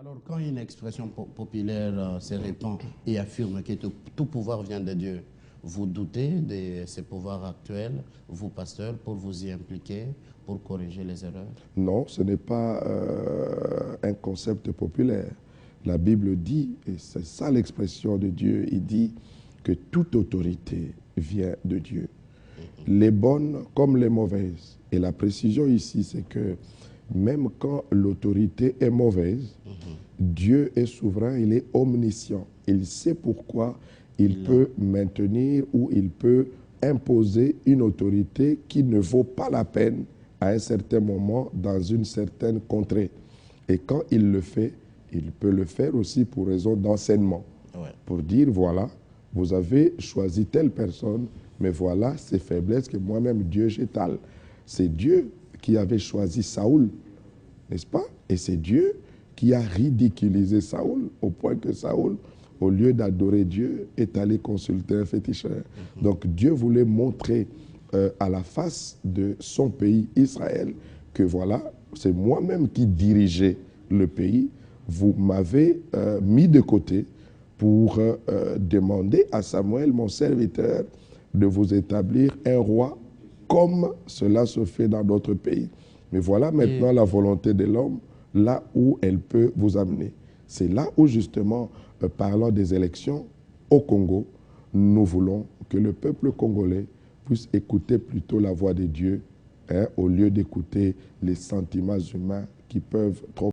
Alors, quand une expression populaire se répand et affirme que tout pouvoir vient de Dieu, vous doutez de ces pouvoirs actuels, vous, pasteurs, pour vous y impliquer, pour corriger les erreurs? Non, ce n'est pas un concept populaire. La Bible dit, et c'est ça l'expression de Dieu, il dit que toute autorité vient de Dieu. Les bonnes comme les mauvaises. Et la précision ici, c'est que même quand l'autorité est mauvaise, Dieu est souverain, il est omniscient. Il sait pourquoi il peut maintenir ou il peut imposer une autorité qui ne vaut pas la peine à un certain moment dans une certaine contrée. Et quand il le fait, il peut le faire aussi pour raison d'enseignement. Ouais. Pour dire, voilà, vous avez choisi telle personne, mais voilà ces faiblesses que moi-même, Dieu, j'étale. C'est Dieu qui avait choisi Saoul, n'est-ce pas? Et c'est Dieu qui a ridiculisé Saoul, au point que Saoul, au lieu d'adorer Dieu, est allé consulter un féticheur. Donc Dieu voulait montrer à la face de son pays, Israël, que voilà, c'est moi-même qui dirigeais le pays. Vous m'avez mis de côté pour demander à Samuel, mon serviteur, de vous établir un roi comme cela se fait dans d'autres pays. Mais voilà maintenant la volonté de l'homme, là où elle peut vous amener. C'est là où justement, parlant des élections au Congo, nous voulons que le peuple congolais puisse écouter plutôt la voix de Dieu, hein, au lieu d'écouter les sentiments humains qui peuvent trop